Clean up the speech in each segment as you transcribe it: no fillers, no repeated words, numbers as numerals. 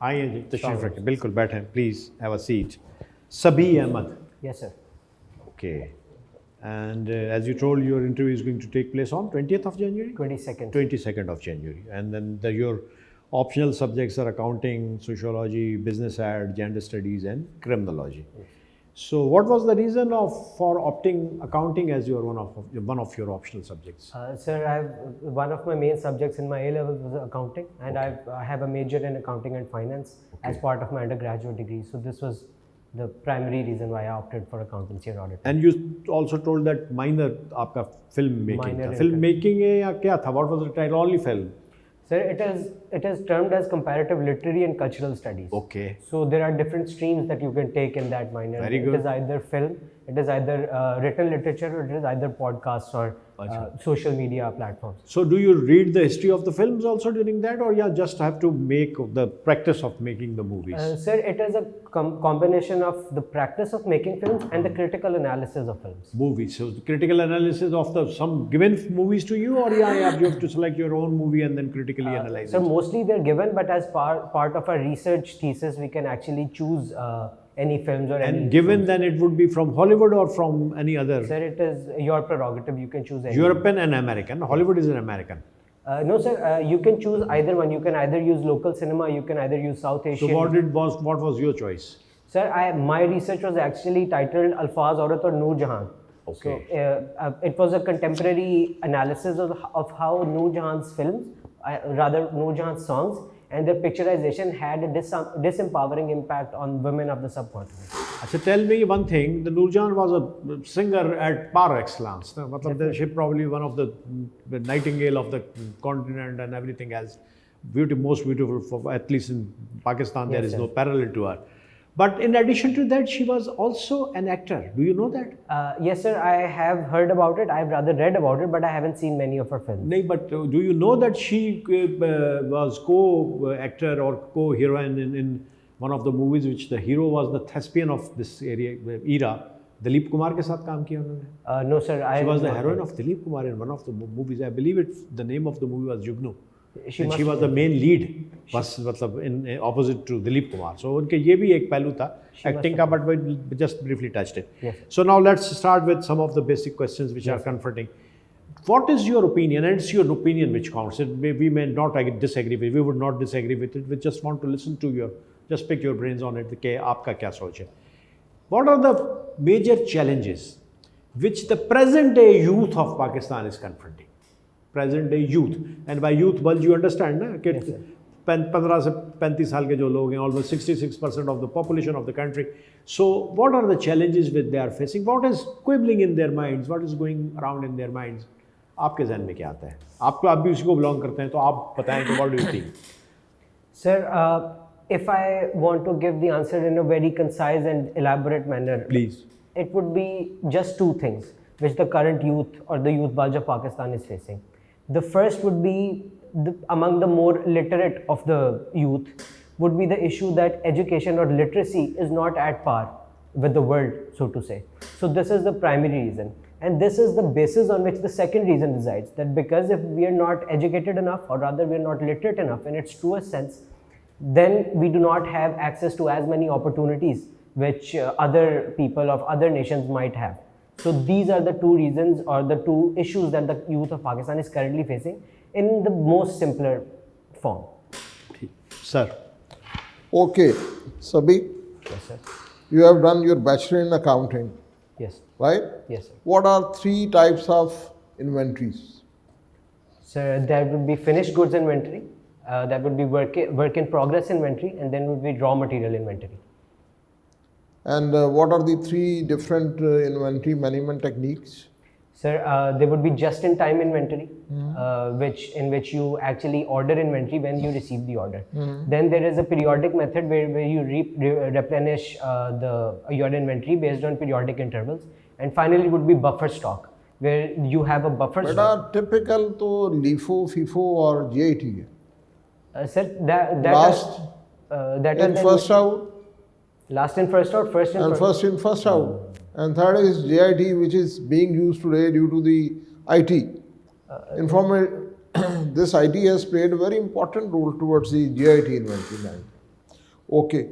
आइए जी तशरीफ रखें बिल्कुल बैठें please have a seat Sabih Ahmad Yes, sir. okay and as you told your interview is going to take place on 20th of January 22nd. 22nd of January and then your optional subjects are accounting sociology business ad gender studies and criminology. So what was the reason for opting accounting as your one of your optional subjects? Sir, one of my main subjects in my A levels was accounting, and I have a major in accounting and finance as part of my undergraduate degree. So this was the primary reason why I opted for accountancy and audit. And you also told that minor आपका film making Minor था. Film making है या क्या था? What was the title? Only film. Sir, it is termed as comparative literary and cultural studies. Okay. So there are different streams that you can take in that minor. Very good. It is either film, it is either written literature, or it is either podcasts or social media platforms. So do you read the history of the films also during that, or you just have to make the practice of making the movies? Sir, it is a combination of the practice of making films and the critical analysis of films. Movies. So the critical analysis of some given movies to you, or you have to select your own movie and then critically analyze So it? mostly they're given, but as part of our research thesis, we can actually choose any films or any. And given then it would be from Hollywood or from any other? Sir, it is your prerogative. You can choose any. European and American. Hollywood is an American. No, sir. You can choose either one. You can either use local cinema. You can either use South Asian. So what was your choice? Sir, my research was actually titled Alfaz Aurat aur Noor Jahan. Okay. So it was a contemporary analysis of how Noor Jahan's films, rather Noor Jahan's songs, and their picturization had a disempowering impact on women of the subcontinent. Achha, tell me one thing. The Noorjahan was a singer at par excellence. She probably one of the nightingale of the continent and everything else. Most beautiful, at least in Pakistan, there is no parallel to her. But in addition to that, she was also an actor. Do you know that? Yes, sir. I have heard about it. I have rather read about it, but I haven't seen many of her films. No, but do you know that she was co-actor or co-heroine in one of the movies, which the hero was the thespian of this era? Dilip Kumar के साथ काम किया उन्होंने? No, sir. She was the heroine of Dilip Kumar in one of the movies. I believe the name of the movie was Jugnu. She was the main lead, in opposite to Dilip Kumar. So उनके ये भी एक पहलू था acting का, but we just briefly touched it. Yes. So now let's start with some of the basic questions which are confronting. What is your opinion? And it's your opinion which counts. We may not disagree with it. We would not disagree with it. We just want to listen to just pick your brains on it. कि आपका क्या सोच है? What are the major challenges which the present day youth of Pakistan is confronting? Present day youth, and by youth bulge you understand na कि 15 से 35 साल के जो लोग हैं, almost 66% of the population of the country. So what are the challenges which they are facing? What is quibbling in their minds? What is going around in their minds? आपके ज़हन में क्या आता है? आप भी उसी को belong करते हैं, तो आप बताएं कि what do you think? Sir, if I want to give the answer in a very concise and elaborate manner, Please. It would be just two things which the current youth or the youth bulge of Pakistan is facing. The first would be among the more literate of the youth would be the issue that education or literacy is not at par with the world, so to say. So this is the primary reason. And this is the basis on which the second reason resides, that because if we are not educated enough, or rather we are not literate enough in its truest sense, then we do not have access to as many opportunities which other people of other nations might have. So these are the two reasons or the two issues that the youth of Pakistan is currently facing in the most simpler form. Sir. Okay, Sabeeh. Yes, sir. You have done your bachelor in accounting, Yes. right? Yes, sir. What are 3 types of inventories? So there would be finished goods inventory, that would be work in progress inventory, and then would be raw material inventory. And what are the 3 different inventory management techniques? Sir, there would be just-in-time inventory, in which you actually order inventory when you receive the order. Then there is a periodic method where you replenish your inventory based on periodic intervals. And finally, would be buffer stock, where you have a buffer stock. Typical to LIFO, FIFO or GIT. Sir, that Last is first out. Last in, first out, first in, And first in, first out. And third is JIT, which is being used today due to the IT. This IT has played a very important role towards the JIT inventory management. Okay.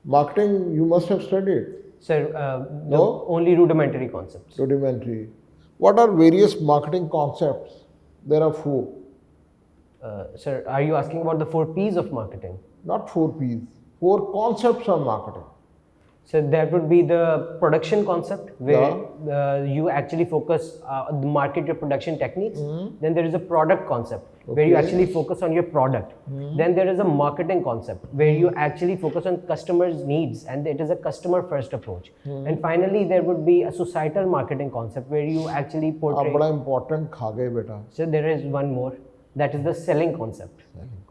Marketing, you must have studied. Sir, the No? only rudimentary concepts. Rudimentary. What are various marketing concepts? There are four. Sir, are you asking about the 4 P's of marketing? Not four P's. Four concepts of marketing. So that would be the production concept, where you actually focus the market your production techniques. Then there is a product concept, where you Okay. actually focus on your product. Then there is a marketing concept, where you actually focus on customers' needs, and it is a customer-first approach. And finally, there would be a societal marketing concept, where you actually आप portray. बड़ा important खा गए बेटा. So there is one more, that is the selling concept. Selling concept.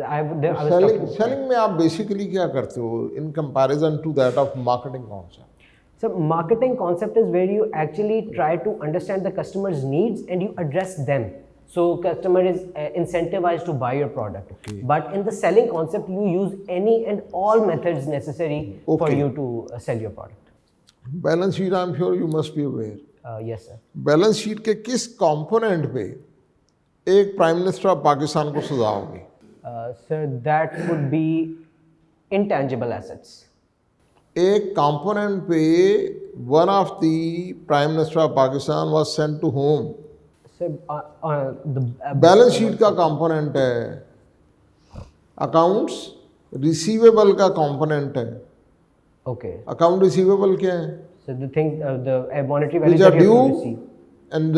I was Selling, talking. selling में आप basically क्या करते हो in comparison to that of marketing concept? So marketing concept is where you actually try to understand the customer's needs and you address them. So customer is incentivized to buy your product. Okay. But in the selling concept, you use any and all methods necessary for Okay. you to sell your product. Balance sheet, I'm sure you must be aware. Yes, sir. Balance sheet के किस component पे एक prime minister of Pakistan को सजाओगे? Sir, that would be intangible assets. एक component पे one of the prime minister of Pakistan was sent to home. So the balance sheet का component है, अकाउंट्स रिसीवेबल का कंपोनेंट है. okay. अकाउंट रिसीवेबल क्या है? So the thing, the monetary value Which are that you have to due receive. and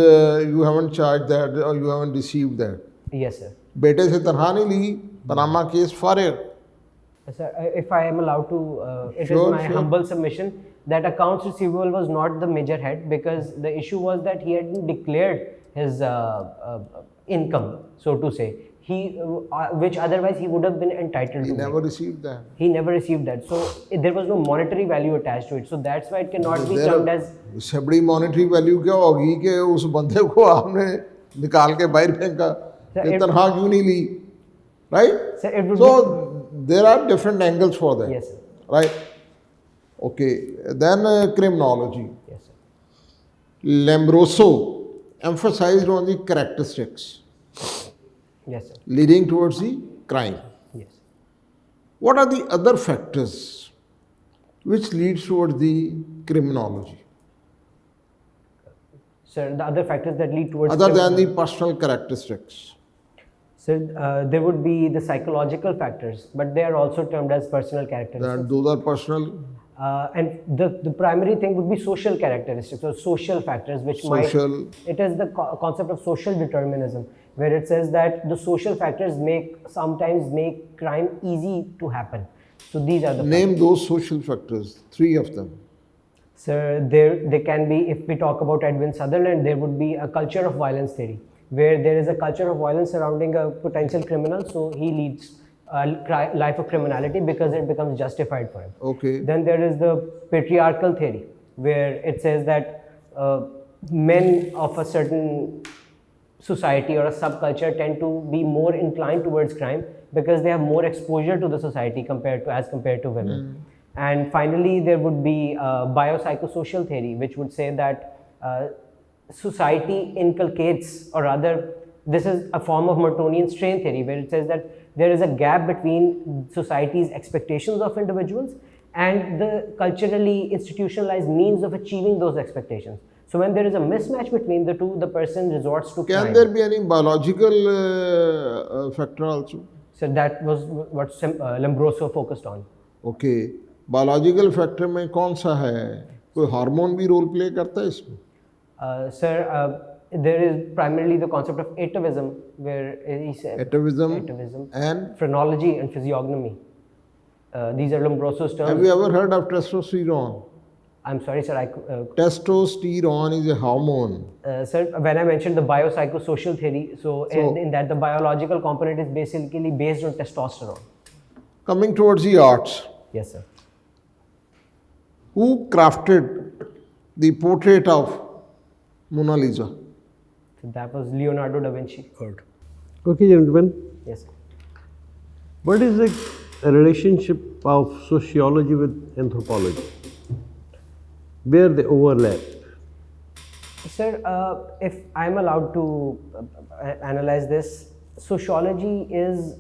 you haven't charged that or you haven't received that. Yes, sir. बेटे से तनख्वाह नहीं ली, Panama case फारिग. Sir, if I am allowed to, it Sure, is my sure. humble submission that accounts receivable was not the major head, because the issue was that he hadn't declared his income, so to say. Which otherwise he would have been entitled He to. never make. received that. He never received that, so there was no monetary value attached to it. So that's why it cannot be There- termed as. इससे बड़ी monetary value क्या होगी कि उस बंदे को आपने निकाल के बाहर फेंका Sir, कि it- तनख्वाह क्यों नहीं ली, right? Sir, it would So there are different angles for that. Yes, sir. Right? Okay. Then criminology. Yes, sir. Lombroso emphasized on the characteristics Yes, sir. leading towards the crime. Yes. What are the other factors which leads towards the criminology Sir, the other factors that lead towards. other than the personal characteristics? So there would be the psychological factors, but they are also termed as personal characteristics. That those are personal. And the primary thing would be social characteristics or social factors, which Social. might. It is the concept of social determinism, where it says that the social factors sometimes make crime easy to happen. So these are the. Name those social factors, three of them. Sir, there can be, if we talk about Edwin Sutherland, there would be a culture of violence theory, where there is a culture of violence surrounding a potential criminal, so he leads a life of criminality because it becomes justified for him. Okay. Then there is the patriarchal theory, where it says that men of a certain society or a subculture tend to be more inclined towards crime because they have more exposure to the society as compared to women. And finally, there would be biopsychosocial theory, which would say that society inculcates, or rather, this is a form of Mertonian strain theory, where it says that there is a gap between society's expectations of individuals and the culturally institutionalized means of achieving those expectations. So when there is a mismatch between the two, the person resorts to Can crime. there be any biological factor also? So that was what Lombroso focused on. Okay. Biological factor में कौन सा है? कोई hormone भी role play करता है इसमें? Sir, there is primarily the concept of atavism, where he said Atavism and phrenology and physiognomy. These are Lombroso's terms. have you ever heard of testosterone? I'm sorry, sir. Testosterone is a hormone. Sir, when I mentioned the biopsychosocial theory, so in that the biological component is basically based on testosterone. Coming towards the arts, Yes, sir. who crafted the portrait of Mona Lisa? So that was Leonardo da Vinci. Okay, gentlemen, Yes, sir. what is the relationship of sociology with anthropology? Where they overlap? Sir, if I'm allowed to analyze this, sociology is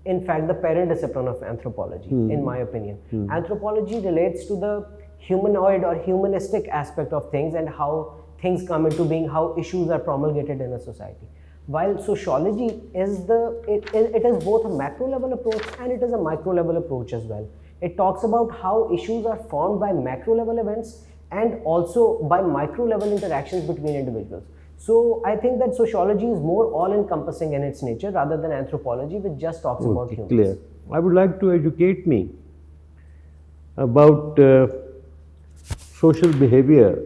in fact the parent discipline of anthropology, in my opinion. Anthropology relates to the humanoid or humanistic aspect of things and how things come into being, how issues are promulgated in a society. While sociology is it is both a macro level approach and it is a micro level approach as well. It talks about how issues are formed by macro level events and also by micro level interactions between individuals. So I think that sociology is more all encompassing in its nature rather than anthropology, which just talks about humans. Clear. I would like to educate me about social behavior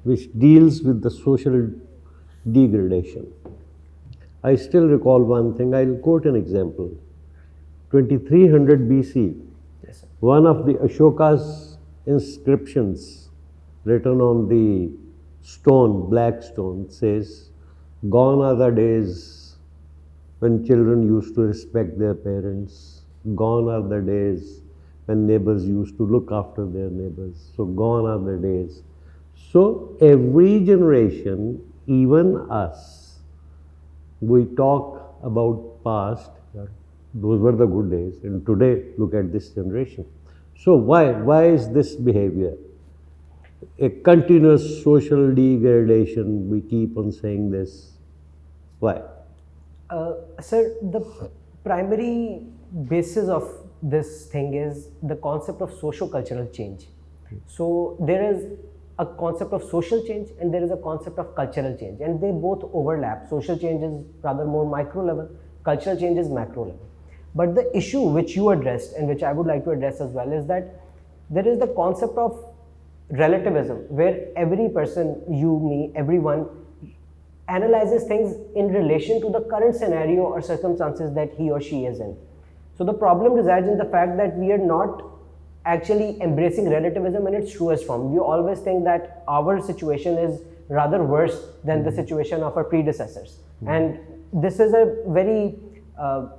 which deals with the social degradation. I still recall one thing. I'll quote an example. 2300 BC, Yes, sir. one of the Ashoka's inscriptions written on the stone, black stone, says, "Gone are the days when children used to respect their parents. Gone are the days when neighbors used to look after their neighbors. So gone are the days." So every generation, even us, we talk about past, those were the good days, and today look at this generation. So why is this behavior? A continuous social degradation, we keep on saying this. Why? Sir, the primary basis of this thing is the concept of socio-cultural change. So there is a concept of social change and there is a concept of cultural change, and they both overlap. Social change is rather more micro level, cultural change is macro level. But the issue which you addressed and which I would like to address as well is that there is the concept of relativism, where every person, you, me, everyone, analyzes things in relation to the current scenario or circumstances that he or she is in. So the problem resides in the fact that we are not actually embracing relativism in its truest form. We always think that our situation is rather worse than the situation of our predecessors. And this is a very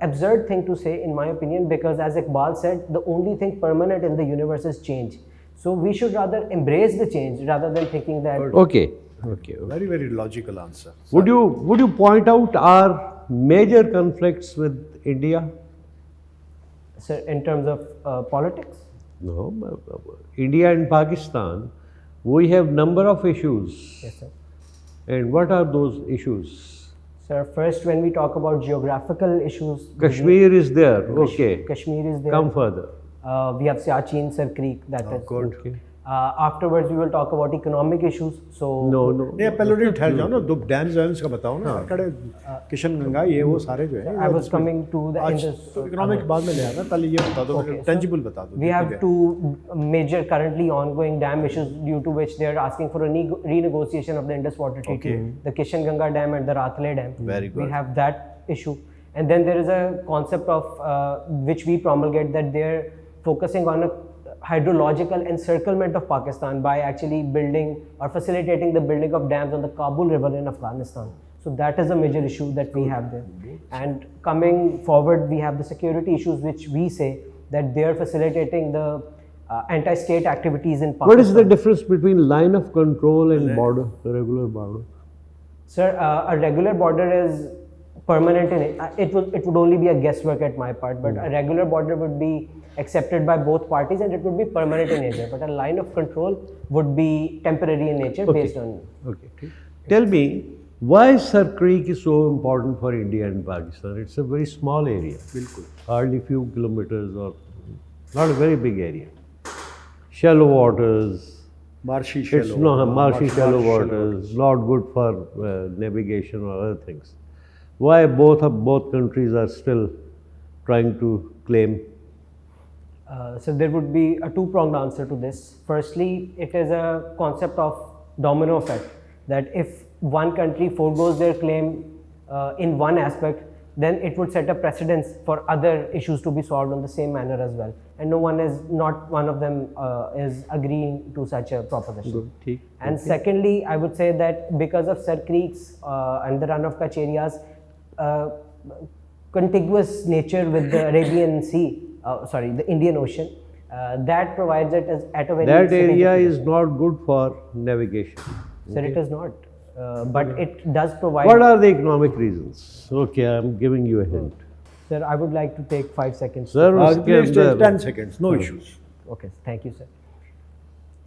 absurd thing to say, in my opinion, because as Iqbal said, the only thing permanent in the universe is change. So we should rather embrace the change rather than thinking that. Okay. Very, very logical answer. Would you point out our major conflicts with India? Sir, in terms of politics? No, India and Pakistan, we have number of issues. Yes, sir. And what are those issues? Sir, first when we talk about geographical issues, Kashmir is there. Okay. Kashmir is there. Come further. We have Siachen, Sir Creek, that is. Good. Okay. Afterwards, we will talk about economic issues. So No. नहीं पहले ठहर जाओ ना, दो dams वैम्स का बताओ ना, कड़े किशन गंगा ये वो सारे जो है. I was coming to the आज तो इकोनॉमिक बाद में ले आना, पहले ये बता दो, Okay, टेंजिबल बता दो. we have two major currently ongoing dam issues due to which they are asking for a renegotiation of the Indus Water Treaty. Okay. The Kishan Ganga Dam and the Ratle Dam. Very good. We have that issue. And then there is a concept of which we promulgate, that they're focusing on a hydrological encirclement of Pakistan by actually building or facilitating the building of dams on the Kabul River in Afghanistan. So that is a major issue that we have there. And coming forward, we have the security issues, which we say that they are facilitating the anti-state activities in Pakistan. What is the difference between line of control and border, the regular border? Sir, a regular border is permanent in it. It would only be a guesswork at my part, but a regular border would be accepted by both parties and it would be permanent in nature. But a line of control would be temporary in nature based on. Okay. Tell me, why Sir Creek is so important for India and Pakistan? It's a very small area. बिल्कुल. Hardly few kilometers or not a very big area. Shallow waters. Marshy It's shallow. not marshy shallow shallow waters, not good for navigation or other things. Why both countries are still trying to claim? So there would be a two-pronged answer to this. Firstly, it is a concept of domino effect, that if one country foregoes their claim in one aspect, then it would set a precedence for other issues to be solved on the same manner as well. And not one of them is agreeing to such a proposition. Good. And secondly, I would say that because of Sir Creeks and the run of Kutch areas, contiguous nature with the Arabian Sea, the Indian Ocean, that provides it as at a very That strategic area position. is not good for navigation. Sir, it is not. But it does provide. What are the economic reasons? Okay, I'm giving you a hint. Sir, I would like to take 5 seconds. Sir उसके Please take अंदर 10 seconds, no issues. Okay, thank you, sir.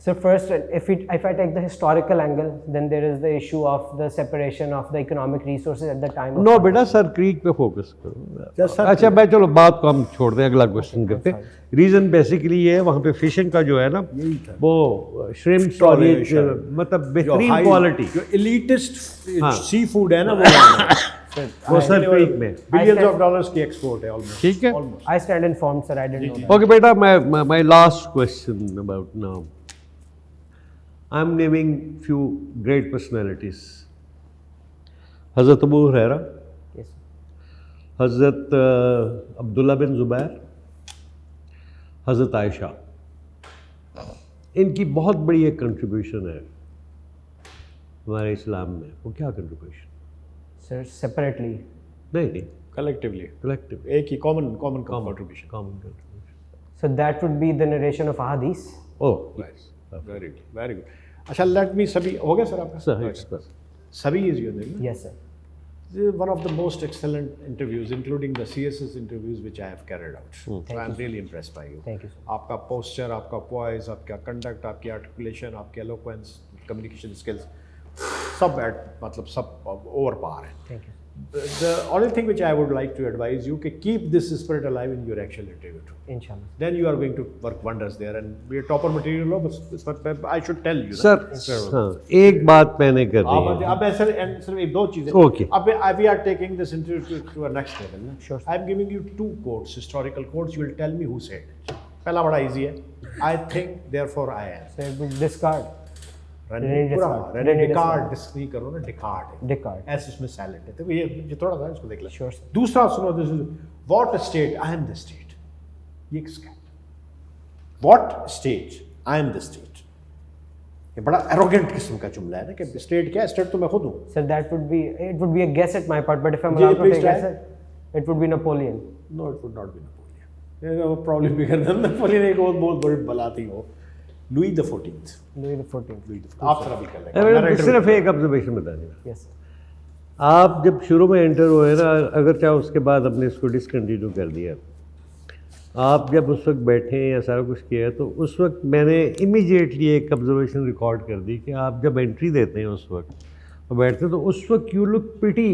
So first, if I take the historical angle, then there is the issue of the separation of the economic resources at the time of no बेटा sir creek पे focus करो Just Sir अच्छा मैं चलो बात को हम छोड़ दें अगला क्वेश्चन करते हैं रीज़न बेसिकली ये है वहाँ पे फिशिंग का जो है ना वो श्रिम्प्स और ये मतलब बेहतरीन क्वालिटी जो elitist हाँ। सी फूड है ना वो वो सर क्रीक में बिलियंस ऑफ डॉलर्स की एक्सपोर्ट है ऑलमोस्ट ठीक है I stand informed, sir. I didn't know that. Okay बेटा मैं my last question about now I am naming few great personalities हज़रत अबू हुरैरा Yes. हज़रत अब्दुल्ला बिन ज़ुबैर हज़रत आयशा इनकी बहुत बड़ी एक कंट्रीब्यूशन है हमारे इस्लाम में वो क्या कंट्रीब्यूशन Sir, separately. नहीं कलेक्टिवली कलेक्टिव एक ही common contribution common contribution So that would be the narration of ahadith. Oh very good अच्छा लेट मी सभी हो गया सर आपका सर सभी is your name Yes, sir. one of the most excellent interviews including the CSS interviews which I have carried out so I'm really impressed by you Thank you, sir. आपका posture आपका poise आपका conduct आपकी articulation आपकी eloquence communication skills सब मतलब सब over par है Thank you. the only thing which I would like to advise you कि keep this spirit alive in your actual interview too Inshallah. then you are going to work wonders there and be a topper material हो but I should tell you sir हाँ एक बात मैंने कर दी है अब ऐसे सिर्फ एक दो चीजें Okay. अब we are taking this interview to a next level ना Sure. I am giving you two quotes historical quotes you will tell me who said it पहला बड़ा easy है I think therefore I am So it would discard. René Descartes. René René Descartes disc नहीं करो ना Descartes है Descartes. ऐसे इसमें silent है तो ये थोड़ा सा इसको देख ले Sure, sir. दूसरा सुनो this is what state I am the state ये किसका है what state I am the state ये बड़ा arrogant किस्म का जुमला है ना कि स्टेट क्या है स्टेट तो मैं खुद हूँ Sir, it would be a guess at my part, but if I'm Yeah, allowed to please take a try. guess, it would be Napoleon. No, it would not be Napoleon. Probably bigger than Napoleon. एक बहुत बड़ी बलाती हो Louis the 14th. Louis the 14th. आप जरा भी कर लेंगे अरे Narrator- सिर्फ एक ऑब्जर्वेशन बता देना Yes, sir. आप जब शुरू में एंटर हुए ना अगर चाहे उसके बाद हमने इसको डिसकंटिन्यू कर दिया आप जब उस वक्त बैठे या सारा कुछ किया तो उस वक्त मैंने इमीडिएटली एक ऑब्जर्वेशन रिकॉर्ड कर दी कि आप जब एंट्री देते हैं उस वक्त और बैठते हैं तो उस वक्त you look pretty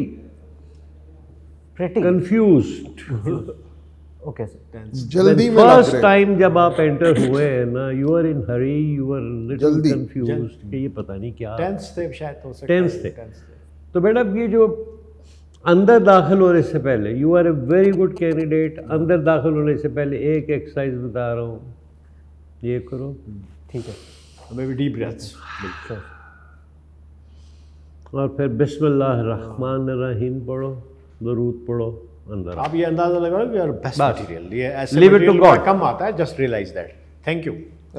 Pretty. Confused Okay, sir. जल्दी में लग फर्स्ट रहे टाइम जब आप एंटर हुए हैं ना you are in hurry you are little जल्दी। कंफ्यूज्ड कि ये पता नहीं क्या Tenth थे शायद हो सकता है Tenth थे। 10th थे तो मैडम ये जो अंदर दाखिल होने से पहले you are a very good candidate अंदर दाखिल होने से पहले एक एक्सरसाइज बता रहा हूँ ये करो ठीक है. Maybe deep breaths Sure. और फिर बिस्मिल्लाह रहमान रहीम पढ़ो दरूद पढ़ो अंदर आओ। आप ये अंदाजा लगाओ वी आर बेस्ट बस। मटेरियल ये ऐसे Leave it to material बड़ा God. कम आता है just realise that thank you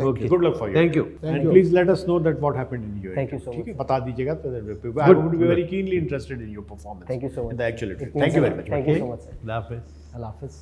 Okay. Good luck for you Thank you. And please let us know that what happened in your Thank you so ठीक है much. बता दीजिएगा तो I would be very keenly interested in your performance Thank you so much. In the actual It means thank you a very lot. Much Thank you so much, sir. अल्लाह हाफिज़। Allah Hafiz.